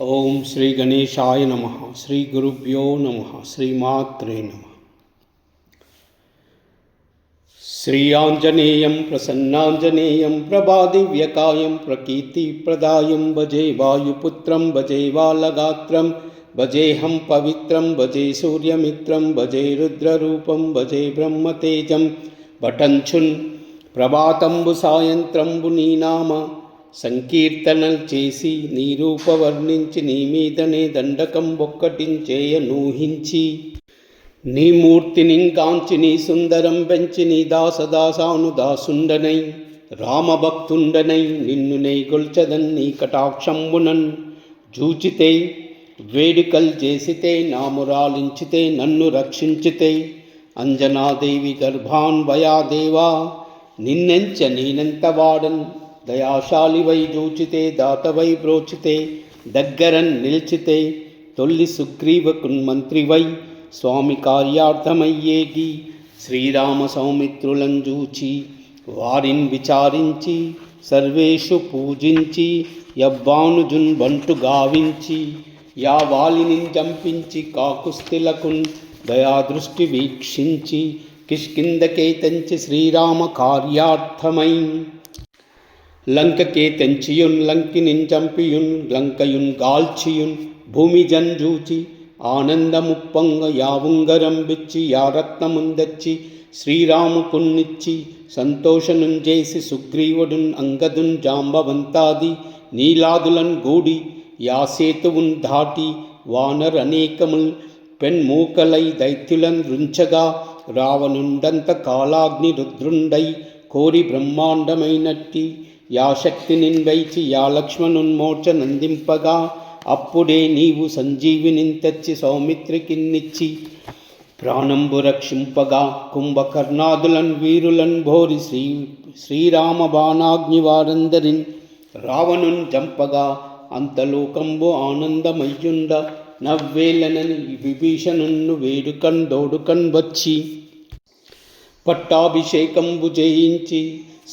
ఓం శ్రీ గణేశాయ నమః. శ్రీ గురుభ్యో నమః. శ్రీమాత్రే నమః. శ్రీయాంజనేయం ప్రసన్నాంజనేయం ప్రభాదివ్యకాయం ప్రకీర్తిప్రదాయం భజే వాయుపుత్రం భజే బాలగాత్రం భజేహం పవిత్రం భజే సూర్యమిత్రం భజే రుద్రరూపం భజే బ్రహ్మతేజం పఠంచున్ ప్రభాతంబు సాయంత్రంబు నీ నామ సంకీర్తనలు చేసి నీ రూప వర్ణించి నీ మీదనే దండకం ఒక్కటించేయ నూహించి నీ మూర్తిని కాంచి నీ సుందరం పెంచి నీ దాసదాసాను దాసుండనై రామభక్తుండనై నిన్ను నే గొల్చదన్ నీ కటాక్షంబునన్ జూచితే వేడుకల్ చేసితే నామురాలించితే నన్ను రక్షించితే అంజనాదేవి గర్భాన్వయాదేవా నిన్నెంచ నేనెంత వాడన్ దయాశాలివై జూచితే దాతవై బ్రోచితే దగ్గరన్ నిల్చితే తొల్లి సుగ్రీవకున్ మంత్రివై స్వామి కార్యార్థమయ్యేగి శ్రీరామ సౌమిత్రులను జూచి వారిని విచారించి సర్వేషు పూజించి యవ్వానుజున్ బంటు గావించి యా వాలిని జంపించి కాకుస్థిలకున్ దయాదృష్టి వీక్షించి కిష్కిందకే తెంచి శ్రీరామ కార్యార్థమై లంకకే తెంచియున్ లంకిని చంపియున్ లంకయున్ గాల్చియున్ భూమి జంజూచి ఆనందముప్పొంగ యావుంగరం బిచ్చి యా రత్నముందచ్చి శ్రీరాముకున్నిచ్చి సంతోషనున్ చేసి సుగ్రీవుడున్ అంగదున్ జాంబవంతాది నీలాదులన్ గూడి యా సేతువున్ దాటి వానర్ అనేకముల్ పెన్మూకలై దైత్యులన్ రుంచగా రావణుండంత కాలాగ్ని రుద్రుండై కోరి బ్రహ్మాండమైనట్టి యా శక్తిని వైచి యా లక్ష్మణున్మోర్చ నందింపగా అప్పుడే నీవు సంజీవిని తెచ్చి సౌమిత్రికిన్నిచ్చి ప్రాణంబు రక్షింపగా కుంభకర్ణాదులన్ వీరులన్ భోరి శ్రీరామ బాణాగ్ని వారందరిన్ రావణున్ జంపగా అంతలోకంబు ఆనందమయ్యుండ నవ్వేలనని విభీషణున్ను వేడుకన్ దోడుకన్ వచ్చి పట్టాభిషేకంబు చేయించి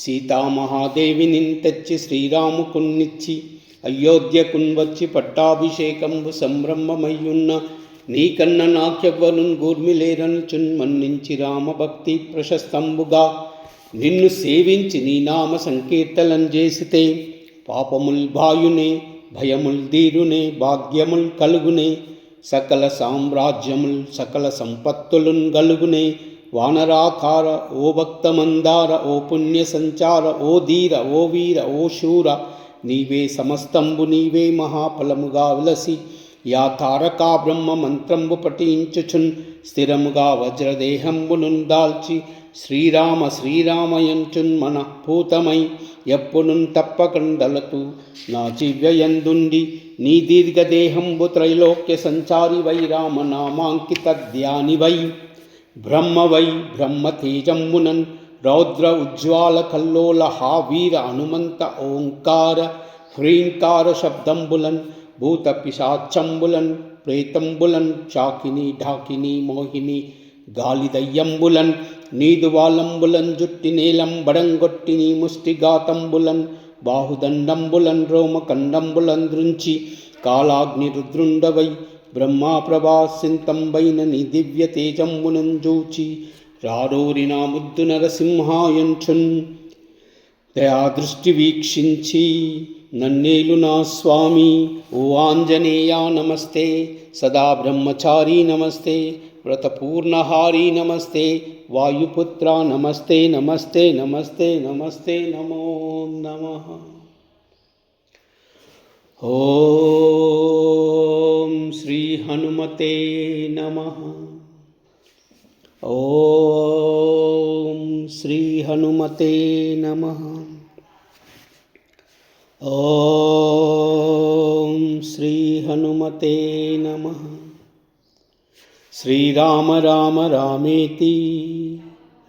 సీతామహాదేవిని తెచ్చి శ్రీరాముకున్నిచ్చి అయోధ్యకున్ వచ్చి పట్టాభిషేకంబు సంభ్రమమయ్యున్న నీకన్న నాకెవ్వరున్ గూర్మిలేరనుచున్ మన్నించి రామభక్తి ప్రశస్తంబుగా నిన్ను సేవించి నీ నామ సంకీర్తనం చేసితే పాపముల్ భాయునే భయముల్ దీరునే భాగ్యముల్ కలుగునే సకల సామ్రాజ్యముల్ సకల సంపత్తులున్ గలుగునే వానరాకార ఓ భక్తమందార ఓ పుణ్య సంచార ఓ ధీర ఓ వీర ఓ శూర నీవే సమస్తంబు నీవే మహాఫలముగా విలసి యా తారకా బ్రహ్మ మంత్రంబు పఠించుచున్ స్థిరముగా వజ్రదేహంబునున్ దాల్చి శ్రీరామ శ్రీరామయంచున్ మనఃపూతమై ఎప్పుడున్ తప్పకండలతు నా జివ్యయందుండి నీ దీర్ఘదేహంబు త్రైలోక్య సంచారి వై రామనామాంకిత ధ్యానివై బ్రహ్మవై బ్రహ్మతేజంబునన్ రౌద్ర ఉజ్వాల కల్లోల హా వీర హనుమంత ఓంకార హ్రీంకార శబ్దంబులన్ భూత పిశాచంబులన్ ప్రేతంబులన్ చాకిని ఢాకిని మోహిని గాలిదయ్యంబులన్ నీదువాలంబులన్ జుట్టి నేలం బడంగొట్టి నీ ముష్టిఘాతంబులన్ బాహుదండంబులన్ రోమకండంబులన్ దృంచి కాలాగ్ని రుద్రుండవై బ్రహ్మా ప్రభాసింతంబైన నీ దివ్య తేజంబునంజూచి రారోరి నా ముద్దు నరసింహాయంచున్ దయాదృష్టి వీక్షించి నన్నేలు నా స్వామి ఓ ఆంజనేయ నమస్తే సదా బ్రహ్మచారి నమస్తే వ్రతపూర్ణహారి నమస్తే వాయుపుత్ర నమస్తే నమస్తే నమస్తే నమస్తే నమో నమః. ఓం శ్రీ హనుమతే నమః. ఓం శ్రీ హనుమతే నమః. ఓం శ్రీ హనుమతే నమః. శ్రీరామ రామ రామేతి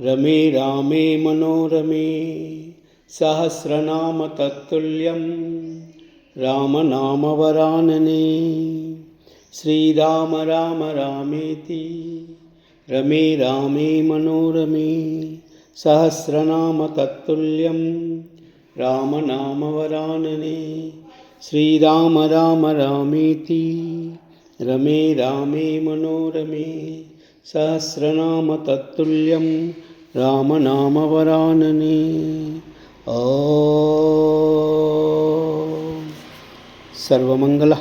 రమే రామే మనోరమే సహస్రనామ తత్తుల్యం రామనామవరాననే. శ్రీరామ రామ రామేతి రమే రామే మనోరమే సహస్రనామ తత్తుల్యం రామనామవరాననే. శ్రీరామ రామ రామేతి రమే రామే మనోరమే సహస్రనామ తత్తుల్యం రామనామవరాననే. ఓం సర్వమంగళ